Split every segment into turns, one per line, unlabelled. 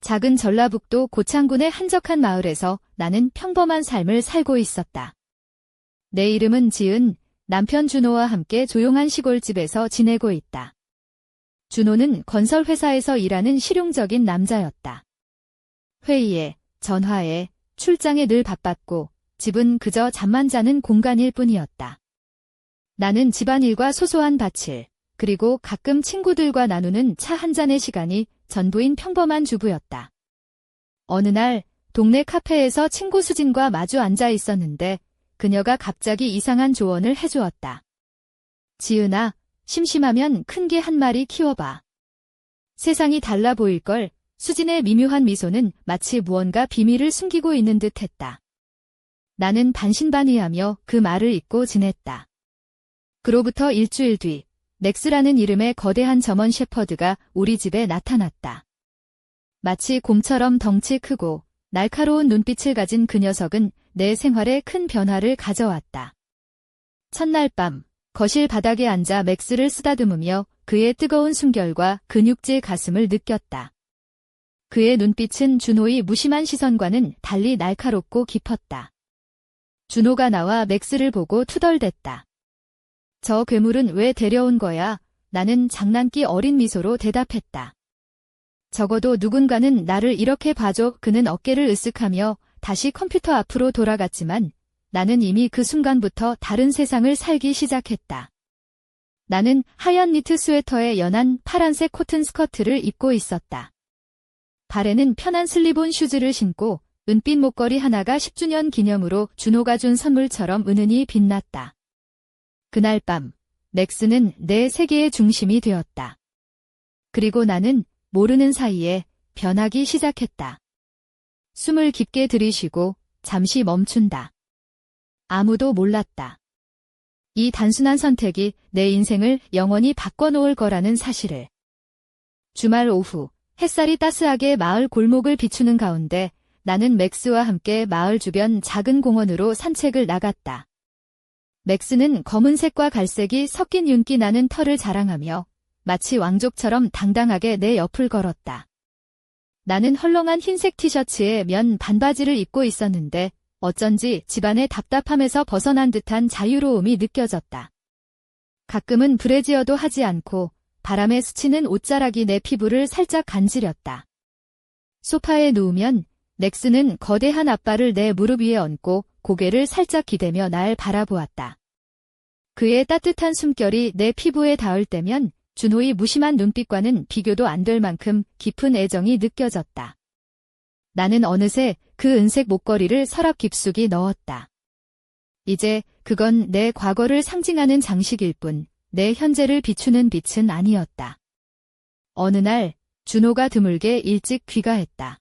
작은 전라북도 고창군의 한적한 마을에서 나는 평범한 삶을 살고 있었다. 내 이름은 지은, 남편 준호와 함께 조용한 시골집에서 지내고 있다. 준호는 건설회사에서 일하는 실용적인 남자였다. 회의에, 전화에, 출장에 늘 바빴고 집은 그저 잠만 자는 공간일 뿐이었다. 나는 집안일과 소소한 밭일, 그리고 가끔 친구들과 나누는 차 한 잔의 시간이 전부인 평범한 주부였다. 어느 날 동네 카페에서 친구 수진과 마주 앉아 있었는데 그녀가 갑자기 이상한 조언을 해주었다. 지은아, 심심하면 큰 개 한 마리 키워봐. 세상이 달라 보일걸. 수진의 미묘한 미소는 마치 무언가 비밀을 숨기고 있는 듯 했다. 나는 반신반의하며 그 말을 잊고 지냈다. 그로부터 일주일 뒤, 넥스라는 이름의 거대한 저먼 셰퍼드가 우리 집에 나타났다. 마치 곰처럼 덩치 크고 날카로운 눈빛을 가진 그 녀석은 내 생활에 큰 변화를 가져왔다. 첫날 밤, 거실 바닥에 앉아 맥스를 쓰다듬으며 그의 뜨거운 숨결과 근육질 가슴을 느꼈다. 그의 눈빛은 준호의 무심한 시선과는 달리 날카롭고 깊었다. 준호가 나와 맥스를 보고 투덜댔다. 저 괴물은 왜 데려온 거야? 나는 장난기 어린 미소로 대답했다. 적어도 누군가는 나를 이렇게 봐줘. 그는 어깨를 으쓱하며 다시 컴퓨터 앞으로 돌아갔지만 나는 이미 그 순간부터 다른 세상을 살기 시작했다. 나는 하얀 니트 스웨터에 연한 파란색 코튼 스커트를 입고 있었다. 발에는 편한 슬립온 슈즈를 신고 은빛 목걸이 하나가 10주년 기념으로 준호가 준 선물처럼 은은히 빛났다. 그날 밤, 맥스는 내 세계의 중심이 되었다. 그리고 나는 모르는 사이에 변하기 시작했다. 숨을 깊게 들이쉬고 잠시 멈춘다. 아무도 몰랐다. 이 단순한 선택이 내 인생을 영원히 바꿔놓을 거라는 사실을. 주말 오후, 햇살이 따스하게 마을 골목을 비추는 가운데 나는 맥스와 함께 마을 주변 작은 공원으로 산책을 나갔다. 맥스는 검은색과 갈색이 섞인 윤기 나는 털을 자랑하며 마치 왕족처럼 당당하게 내 옆을 걸었다. 나는 헐렁한 흰색 티셔츠에 면 반바지를 입고 있었는데 어쩐지 집안의 답답함에서 벗어난 듯한 자유로움이 느껴졌다. 가끔은 브래지어도 하지 않고 바람에 스치는 옷자락이 내 피부를 살짝 간지렸다. 소파에 누우면 맥스는 거대한 앞발을 내 무릎 위에 얹고 고개를 살짝 기대며 날 바라보았다. 그의 따뜻한 숨결이 내 피부에 닿을 때면 준호의 무심한 눈빛과는 비교도 안 될 만큼 깊은 애정이 느껴졌다. 나는 어느새 그 은색 목걸이를 서랍 깊숙이 넣었다. 이제 그건 내 과거를 상징하는 장식일 뿐 내 현재를 비추는 빛은 아니었다. 어느 날 준호가 드물게 일찍 귀가했다.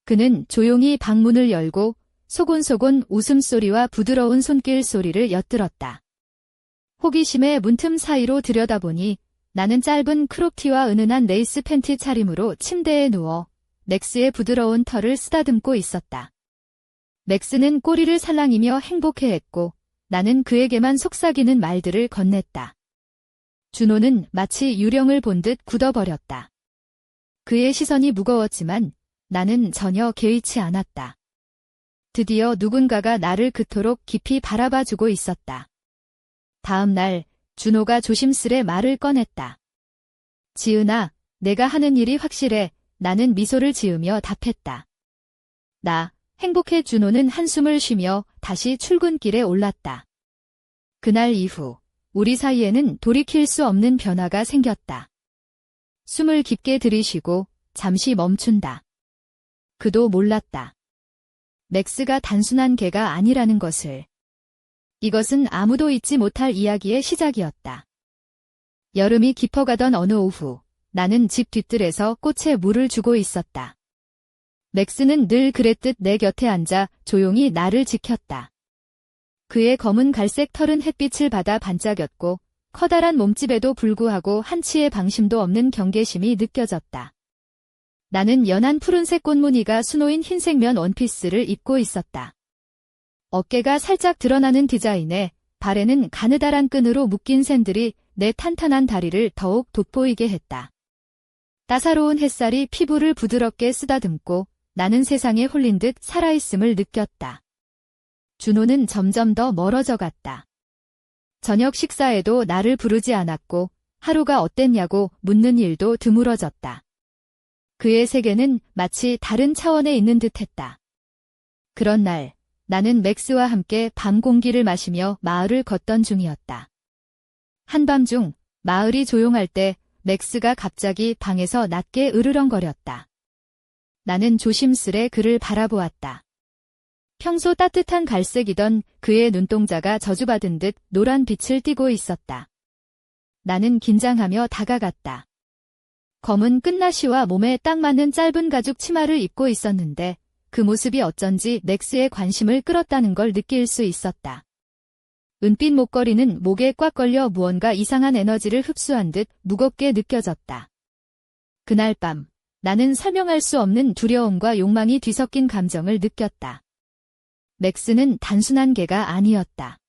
그는 조용히 방문을 열고 소곤소곤 웃음소리와 부드러운 손길 소리를 엿들었다. 호기심에 문틈 사이로 들여다보니 나는 짧은 크롭티와 은은한 레이스 팬티 차림으로 침대에 누워 맥스의 부드러운 털을 쓰다듬고 있었다. 맥스는 꼬리를 살랑이며 행복해했고 나는 그에게만 속삭이는 말들을 건넸다. 준호는 마치 유령을 본 듯 굳어버렸다. 그의 시선이 무거웠지만 나는 전혀 개의치 않았다. 드디어 누군가가 나를 그토록 깊이 바라봐주고 있었다. 다음 날 준호가 조심스레 말을 꺼냈다. 지은아, 내가 하는 일이 확실해. 나는 미소를 지으며 답했다. 나, 행복해. 준호는 한숨을 쉬며 다시 출근길에 올랐다. 그날 이후 우리 사이에는 돌이킬 수 없는 변화가 생겼다. 숨을 깊게 들이쉬고 잠시 멈춘다. 그도 몰랐다. 맥스가 단순한 개가 아니라는 것을. 이것은 아무도 잊지 못할 이야기의 시작이었다. 여름이 깊어가던 어느 오후, 나는 집 뒤뜰에서 꽃에 물을 주고 있었다. 맥스는 늘 그랬듯 내 곁에 앉아 조용히 나를 지켰다. 그의 검은 갈색 털은 햇빛을 받아 반짝였고 커다란 몸집에도 불구하고 한치의 방심도 없는 경계심이 느껴졌다. 나는 연한 푸른색 꽃무늬가 수놓인 흰색 면 원피스를 입고 있었다. 어깨가 살짝 드러나는 디자인에 발에는 가느다란 끈으로 묶인 샌들이 내 탄탄한 다리를 더욱 돋보이게 했다. 따사로운 햇살이 피부를 부드럽게 쓰다듬고 나는 세상에 홀린 듯 살아있음을 느꼈다. 준호는 점점 더 멀어져 갔다. 저녁 식사에도 나를 부르지 않았고 하루가 어땠냐고 묻는 일도 드물어졌다. 그의 세계는 마치 다른 차원에 있는 듯했다. 그런 날 나는 맥스와 함께 밤 공기를 마시며 마을을 걷던 중이었다. 한밤중 마을이 조용할 때 맥스가 갑자기 방에서 낮게 으르렁거렸다. 나는 조심스레 그를 바라보았다. 평소 따뜻한 갈색이던 그의 눈동자가 저주받은 듯 노란 빛을 띠고 있었다. 나는 긴장하며 다가갔다. 검은 끝나시와 몸에 딱 맞는 짧은 가죽 치마를 입고 있었는데 그 모습이 어쩐지 맥스의 관심을 끌었다는 걸 느낄 수 있었다. 은빛 목걸이는 목에 꽉 걸려 무언가 이상한 에너지를 흡수한 듯 무겁게 느껴졌다. 그날 밤 나는 설명할 수 없는 두려움과 욕망이 뒤섞인 감정을 느꼈다. 맥스는 단순한 개가 아니었다.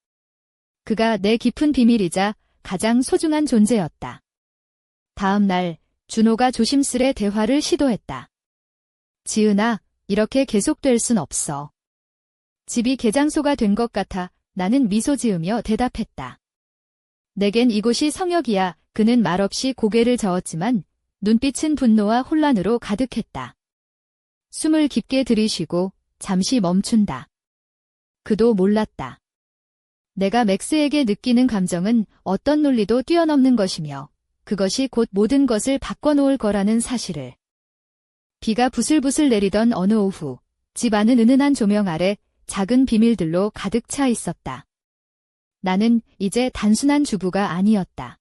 그가 내 깊은 비밀이자 가장 소중한 존재였다. 다음 날 준호가 조심스레 대화를 시도했다. 지은아, 이렇게 계속될 순 없어. 집이 개장소가 된 것 같아. 나는 미소 지으며 대답했다. 내겐 이곳이 성역이야. 그는 말없이 고개를 저었지만 눈빛은 분노와 혼란으로 가득했다. 숨을 깊게 들이쉬고 잠시 멈춘다. 그도 몰랐다. 내가 맥스에게 느끼는 감정은 어떤 논리도 뛰어넘는 것이며 그것이 곧 모든 것을 바꿔놓을 거라는 사실을. 비가 부슬부슬 내리던 어느 오후, 집 안은 은은한 조명 아래 작은 비밀들로 가득 차 있었다. 나는 이제 단순한 주부가 아니었다.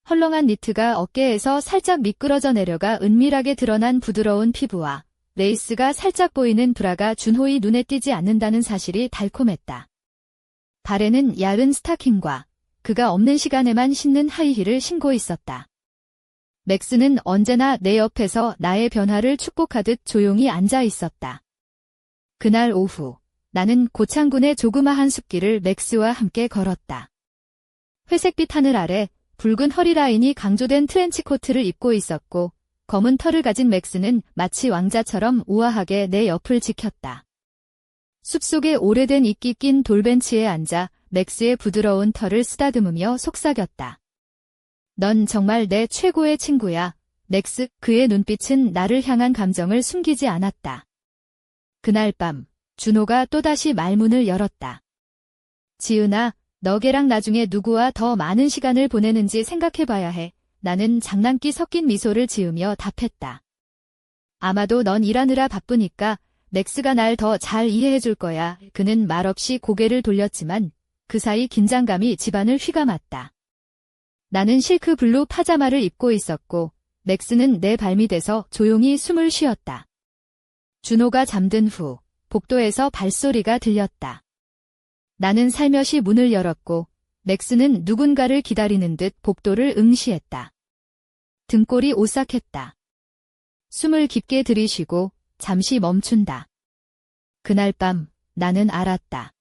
헐렁한 니트가 어깨에서 살짝 미끄러져 내려가 은밀하게 드러난 부드러운 피부와 레이스가 살짝 보이는 브라가 준호의 눈에 띄지 않는다는 사실이 달콤했다. 발에는 얇은 스타킹과 그가 없는 시간에만 신는 하이힐을 신고 있었다. 맥스는 언제나 내 옆에서 나의 변화를 축복하듯 조용히 앉아 있었다. 그날 오후, 나는 고창군의 조그마한 숲길을 맥스와 함께 걸었다. 회색빛 하늘 아래 붉은 허리 라인이 강조된 트렌치코트를 입고 있었고 검은 털을 가진 맥스는 마치 왕자처럼 우아하게 내 옆을 지켰다. 숲속에 오래된 이끼 낀 돌벤치에 앉아 맥스의 부드러운 털을 쓰다듬으며 속삭였다. 넌 정말 내 최고의 친구야, 맥스. 그의 눈빛은 나를 향한 감정을 숨기지 않았다. 그날 밤 준호가 또다시 말문을 열었다. 지은아, 너게랑 나중에 누구와 더 많은 시간을 보내는지 생각해봐야 해. 나는 장난기 섞인 미소를 지으며 답했다. 아마도 넌 일하느라 바쁘니까 맥스가 날 더 잘 이해해줄 거야. 그는 말없이 고개를 돌렸지만 그 사이 긴장감이 집안을 휘감았다. 나는 실크 블루 파자마를 입고 있었고 맥스는 내 발밑에서 조용히 숨을 쉬었다. 준호가 잠든 후 복도에서 발소리가 들렸다. 나는 살며시 문을 열었고 맥스는 누군가를 기다리는 듯 복도를 응시했다. 등골이 오싹했다. 숨을 깊게 들이쉬고 잠시 멈춘다. 그날 밤 나는 알았다.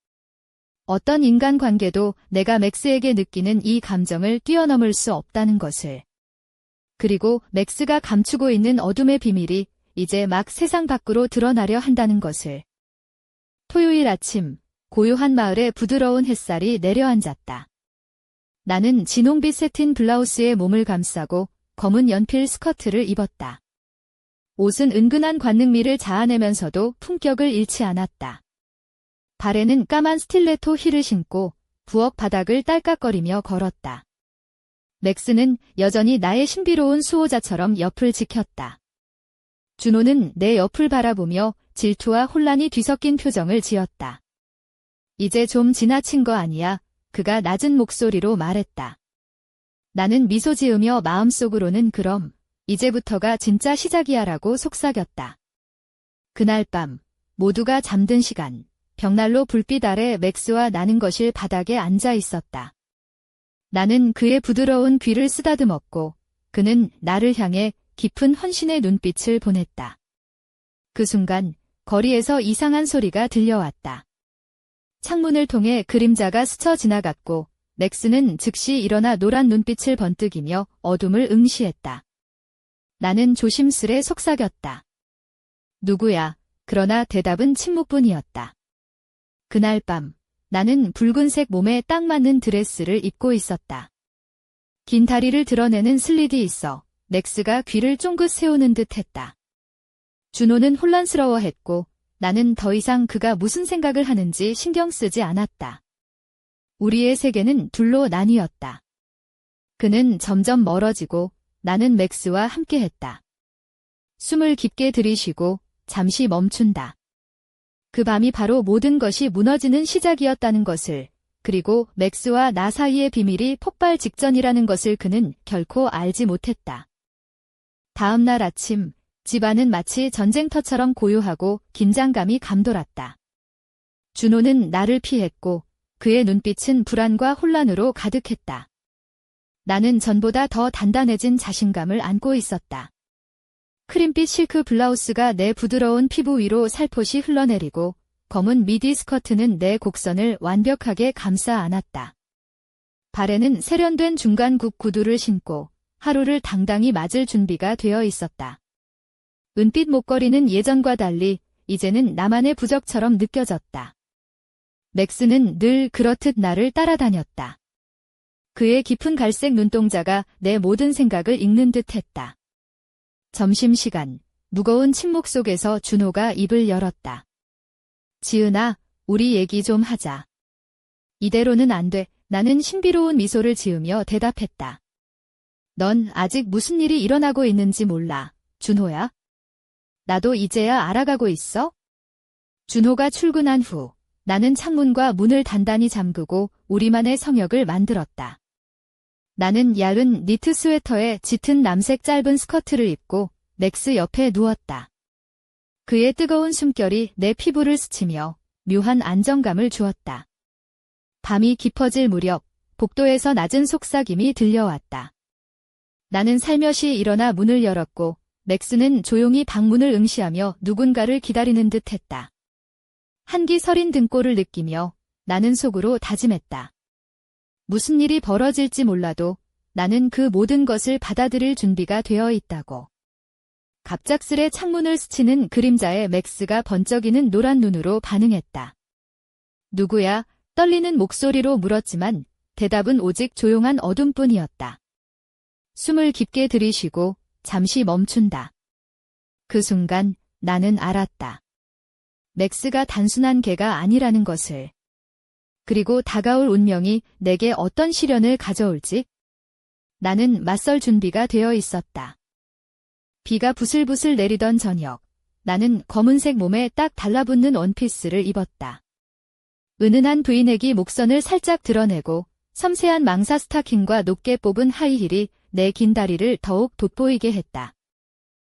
어떤 인간관계도 내가 맥스에게 느끼는 이 감정을 뛰어넘을 수 없다는 것을. 그리고 맥스가 감추고 있는 어둠의 비밀이 이제 막 세상 밖으로 드러나려 한다는 것을. 토요일 아침, 고요한 마을에 부드러운 햇살이 내려앉았다. 나는 진홍빛 세틴 블라우스에 몸을 감싸고 검은 연필 스커트를 입었다. 옷은 은근한 관능미를 자아내면서도 품격을 잃지 않았다. 발에는 까만 스틸레토 힐을 신고 부엌 바닥을 딸깍거리며 걸었다. 맥스는 여전히 나의 신비로운 수호자처럼 옆을 지켰다. 준호는 내 옆을 바라보며 질투와 혼란이 뒤섞인 표정을 지었다. 이제 좀 지나친 거 아니야? 그가 낮은 목소리로 말했다. 나는 미소 지으며 마음속으로는 그럼 이제부터가 진짜 시작이야라고 속삭였다. 그날 밤 모두가 잠든 시간, 벽난로 불빛 아래 맥스와 나는 거실 바닥에 앉아 있었다. 나는 그의 부드러운 귀를 쓰다듬었고 그는 나를 향해 깊은 헌신의 눈빛을 보냈다. 그 순간 거리에서 이상한 소리가 들려왔다. 창문을 통해 그림자가 스쳐 지나갔고 맥스는 즉시 일어나 노란 눈빛을 번뜩이며 어둠을 응시했다. 나는 조심스레 속삭였다. 누구야? 그러나 대답은 침묵뿐이었다. 그날 밤, 나는 붉은색 몸에 딱 맞는 드레스를 입고 있었다. 긴 다리를 드러내는 슬릿이 있어 맥스가 귀를 쫑긋 세우는 듯 했다. 준호는 혼란스러워했고 나는 더 이상 그가 무슨 생각을 하는지 신경 쓰지 않았다. 우리의 세계는 둘로 나뉘었다. 그는 점점 멀어지고 나는 맥스와 함께했다. 숨을 깊게 들이쉬고 잠시 멈춘다. 그 밤이 바로 모든 것이 무너지는 시작이었다는 것을, 그리고 맥스와 나 사이의 비밀이 폭발 직전이라는 것을 그는 결코 알지 못했다. 다음 날 아침, 집안은 마치 전쟁터처럼 고요하고 긴장감이 감돌았다. 준호는 나를 피했고 그의 눈빛은 불안과 혼란으로 가득했다. 나는 전보다 더 단단해진 자신감을 안고 있었다. 크림빛 실크 블라우스가 내 부드러운 피부 위로 살포시 흘러내리고 검은 미디 스커트는 내 곡선을 완벽하게 감싸 안았다. 발에는 세련된 중간굽 구두를 신고 하루를 당당히 맞을 준비가 되어 있었다. 은빛 목걸이는 예전과 달리 이제는 나만의 부적처럼 느껴졌다. 맥스는 늘 그렇듯 나를 따라다녔다. 그의 깊은 갈색 눈동자가 내 모든 생각을 읽는 듯 했다. 점심시간, 무거운 침묵 속에서 준호가 입을 열었다. 지은아, 우리 얘기 좀 하자. 이대로는 안 돼. 나는 신비로운 미소를 지으며 대답했다. 넌 아직 무슨 일이 일어나고 있는지 몰라, 준호야. 나도 이제야 알아가고 있어? 준호가 출근한 후, 나는 창문과 문을 단단히 잠그고 우리만의 성역을 만들었다. 나는 얇은 니트 스웨터에 짙은 남색 짧은 스커트를 입고 맥스 옆에 누웠다. 그의 뜨거운 숨결이 내 피부를 스치며 묘한 안정감을 주었다. 밤이 깊어질 무렵 복도에서 낮은 속삭임이 들려왔다. 나는 살며시 일어나 문을 열었고 맥스는 조용히 방문을 응시하며 누군가를 기다리는 듯 했다. 한기 서린 등골을 느끼며 나는 속으로 다짐했다. 무슨 일이 벌어질지 몰라도 나는 그 모든 것을 받아들일 준비가 되어 있다고. 갑작스레 창문을 스치는 그림자에 맥스가 번쩍이는 노란 눈으로 반응했다. 누구야? 떨리는 목소리로 물었지만 대답은 오직 조용한 어둠뿐이었다. 숨을 깊게 들이쉬고 잠시 멈춘다. 그 순간 나는 알았다. 맥스가 단순한 개가 아니라는 것을. 그리고 다가올 운명이 내게 어떤 시련을 가져올지 나는 맞설 준비가 되어 있었다. 비가 부슬부슬 내리던 저녁, 나는 검은색 몸에 딱 달라붙는 원피스를 입었다. 은은한 브이넥이 목선을 살짝 드러내고 섬세한 망사 스타킹과 높게 뽑은 하이힐이 내 긴 다리를 더욱 돋보이게 했다.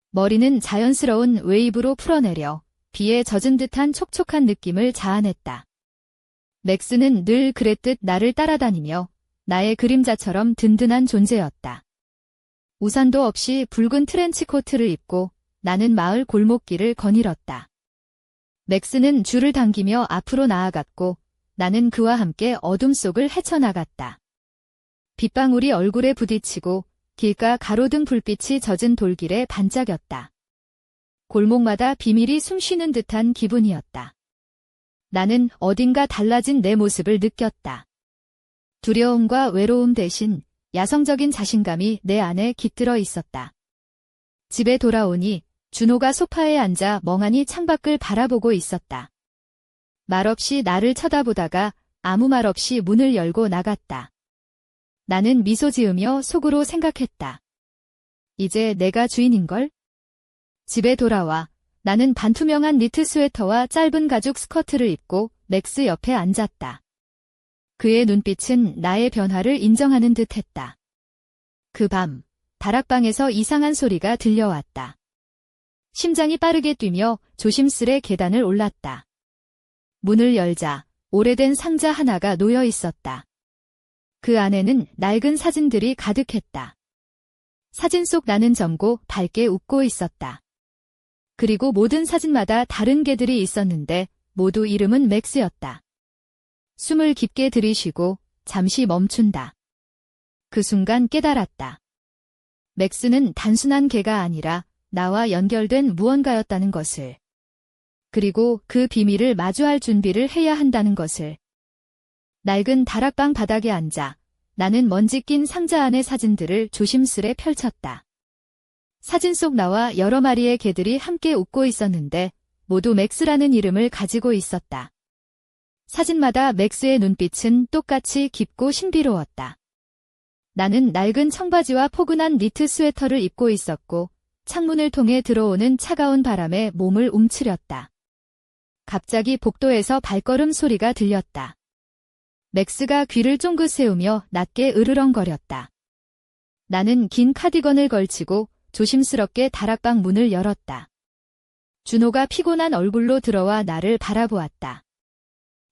머리는 자연스러운 웨이브로 풀어내려 비에 젖은 듯한 촉촉한 느낌을 자아냈다. 맥스는 늘 그랬듯 나를 따라다니며 나의 그림자처럼 든든한 존재였다. 우산도 없이 붉은 트렌치 코트를 입고 나는 마을 골목길을 거닐었다. 맥스는 줄을 당기며 앞으로 나아갔고 나는 그와 함께 어둠 속을 헤쳐나갔다. 빗방울이 얼굴에 부딪히고 길가 가로등 불빛이 젖은 돌길에 반짝였다. 골목마다 비밀이 숨쉬는 듯한 기분이었다. 나는 어딘가 달라진 내 모습을 느꼈다. 두려움과 외로움 대신 야성적인 자신감이 내 안에 깃들어 있었다. 집에 돌아오니 준호가 소파에 앉아 멍하니 창밖을 바라보고 있었다. 말없이 나를 쳐다보다가 아무 말 없이 문을 열고 나갔다. 나는 미소 지으며 속으로 생각했다. 이제 내가 주인인걸? 집에 돌아와 나는 반투명한 니트 스웨터와 짧은 가죽 스커트를 입고 맥스 옆에 앉았다. 그의 눈빛은 나의 변화를 인정하는 듯 했다. 그 밤, 다락방에서 이상한 소리가 들려왔다. 심장이 빠르게 뛰며 조심스레 계단을 올랐다. 문을 열자 오래된 상자 하나가 놓여 있었다. 그 안에는 낡은 사진들이 가득했다. 사진 속 나는 젊고 밝게 웃고 있었다. 그리고 모든 사진마다 다른 개들이 있었는데 모두 이름은 맥스였다. 숨을 깊게 들이쉬고 잠시 멈춘다. 그 순간 깨달았다. 맥스는 단순한 개가 아니라 나와 연결된 무언가였다는 것을. 그리고 그 비밀을 마주할 준비를 해야 한다는 것을. 낡은 다락방 바닥에 앉아 나는 먼지 낀 상자 안의 사진들을 조심스레 펼쳤다. 사진 속 나와 여러 마리의 개들이 함께 웃고 있었는데 모두 맥스라는 이름을 가지고 있었다. 사진마다 맥스의 눈빛은 똑같이 깊고 신비로웠다. 나는 낡은 청바지와 포근한 니트 스웨터를 입고 있었고 창문을 통해 들어오는 차가운 바람에 몸을 움츠렸다. 갑자기 복도에서 발걸음 소리가 들렸다. 맥스가 귀를 쫑긋 세우며 낮게 으르렁거렸다. 나는 긴 카디건을 걸치고 조심스럽게 다락방 문을 열었다. 준호가 피곤한 얼굴로 들어와 나를 바라보았다.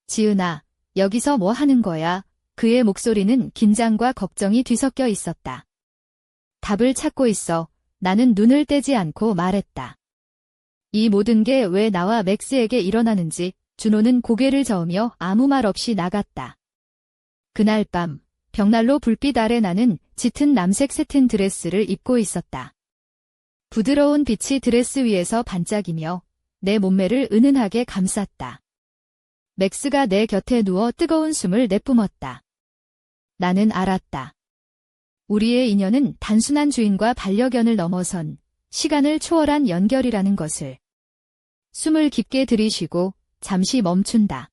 지은아, 여기서 뭐 하는 거야? 그의 목소리는 긴장과 걱정이 뒤섞여 있었다. 답을 찾고 있어. 나는 눈을 떼지 않고 말했다. 이 모든 게 왜 나와 맥스에게 일어나는지 준호는 고개를 저으며 아무 말 없이 나갔다. 그날 밤, 벽난로 불빛 아래 나는 짙은 남색 새튼 드레스를 입고 있었다. 부드러운 빛이 드레스 위에서 반짝이며 내 몸매를 은은하게 감쌌다. 맥스가 내 곁에 누워 뜨거운 숨을 내뿜었다. 나는 알았다. 우리의 인연은 단순한 주인과 반려견을 넘어선 시간을 초월한 연결이라는 것을. 숨을 깊게 들이쉬고 잠시 멈춘다.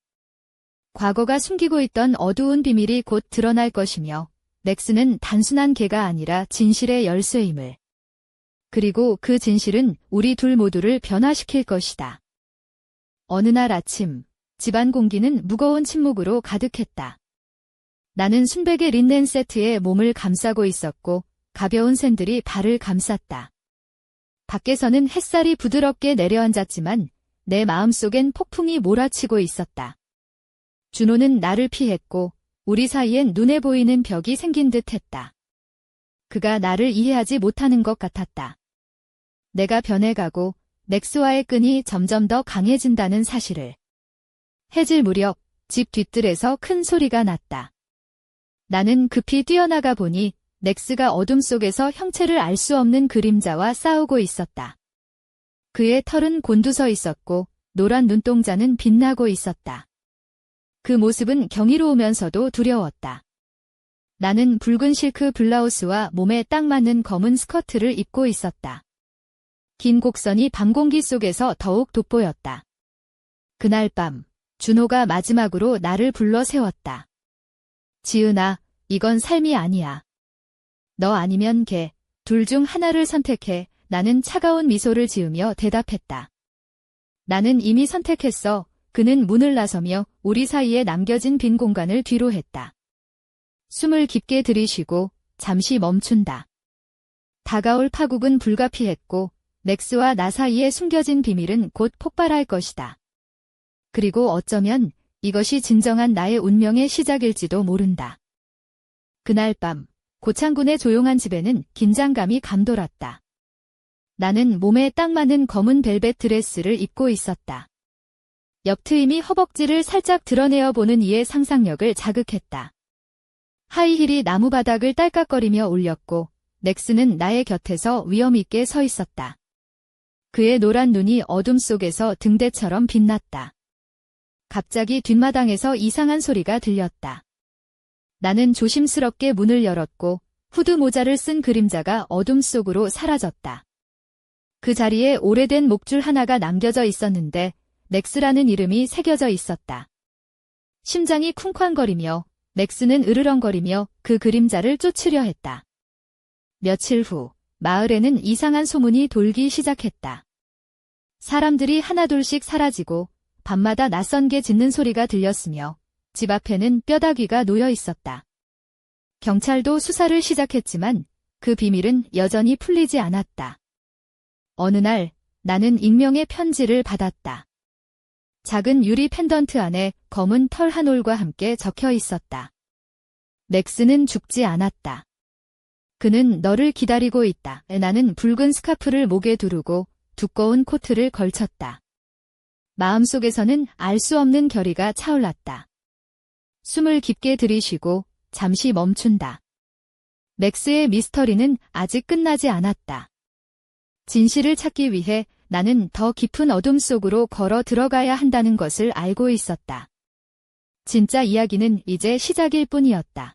과거가 숨기고 있던 어두운 비밀이 곧 드러날 것이며 맥스는 단순한 개가 아니라 진실의 열쇠임을. 그리고 그 진실은 우리 둘 모두를 변화시킬 것이다. 어느 날 아침, 집안 공기는 무거운 침묵으로 가득했다. 나는 순백의 린넨 세트에 몸을 감싸고 있었고 가벼운 샌들이 발을 감쌌다. 밖에서는 햇살이 부드럽게 내려앉았지만 내 마음속엔 폭풍이 몰아치고 있었다. 준호는 나를 피했고 우리 사이엔 눈에 보이는 벽이 생긴 듯 했다. 그가 나를 이해하지 못하는 것 같았다. 내가 변해가고 맥스와의 끈이 점점 더 강해진다는 사실을. 해질 무렵 집 뒤뜰에서 큰 소리가 났다. 나는 급히 뛰어나가 보니 맥스가 어둠 속에서 형체를 알 수 없는 그림자와 싸우고 있었다. 그의 털은 곤두서 있었고 노란 눈동자는 빛나고 있었다. 그 모습은 경이로우면서도 두려웠다. 나는 붉은 실크 블라우스와 몸에 딱 맞는 검은 스커트를 입고 있었다. 긴 곡선이 밤 공기 속에서 더욱 돋보였다. 그날 밤, 준호가 마지막으로 나를 불러 세웠다. 지은아, 이건 삶이 아니야. 너 아니면 걔, 둘 중 하나를 선택해. 나는 차가운 미소를 지으며 대답했다. 나는 이미 선택했어. 그는 문을 나서며 우리 사이에 남겨진 빈 공간을 뒤로 했다. 숨을 깊게 들이쉬고 잠시 멈춘다. 다가올 파국은 불가피했고 맥스와 나 사이에 숨겨진 비밀은 곧 폭발할 것이다. 그리고 어쩌면 이것이 진정한 나의 운명의 시작일지도 모른다. 그날 밤, 고창군의 조용한 집에는 긴장감이 감돌았다. 나는 몸에 딱 맞는 검은 벨벳 드레스를 입고 있었다. 옆 트임이 허벅지를 살짝 드러내어 보는 이의 상상력을 자극했다. 하이힐이 나무 바닥을 딸깍거리며 울렸고 맥스는 나의 곁에서 위험 있게 서 있었다. 그의 노란 눈이 어둠 속에서 등대처럼 빛났다. 갑자기 뒷마당에서 이상한 소리가 들렸다. 나는 조심스럽게 문을 열었고 후드 모자를 쓴 그림자가 어둠 속으로 사라졌다. 그 자리에 오래된 목줄 하나가 남겨져 있었는데 맥스라는 이름이 새겨져 있었다. 심장이 쿵쾅거리며 맥스는 으르렁거리며 그 그림자를 쫓으려 했다. 며칠 후 마을에는 이상한 소문이 돌기 시작했다. 사람들이 하나둘씩 사라지고 밤마다 낯선 개 짖는 소리가 들렸으며 집 앞에는 뼈다귀가 놓여 있었다. 경찰도 수사를 시작했지만 그 비밀은 여전히 풀리지 않았다. 어느 날 나는 익명의 편지를 받았다. 작은 유리 펜던트 안에 검은 털 한 올과 함께 적혀 있었다. 맥스는 죽지 않았다. 그는 너를 기다리고 있다. 나는 붉은 스카프를 목에 두르고 두꺼운 코트를 걸쳤다. 마음속에서는 알 수 없는 결의가 차올랐다. 숨을 깊게 들이쉬고 잠시 멈춘다. 맥스의 미스터리는 아직 끝나지 않았다. 진실을 찾기 위해 나는 더 깊은 어둠 속으로 걸어 들어가야 한다는 것을 알고 있었다. 진짜 이야기는 이제 시작일 뿐이었다.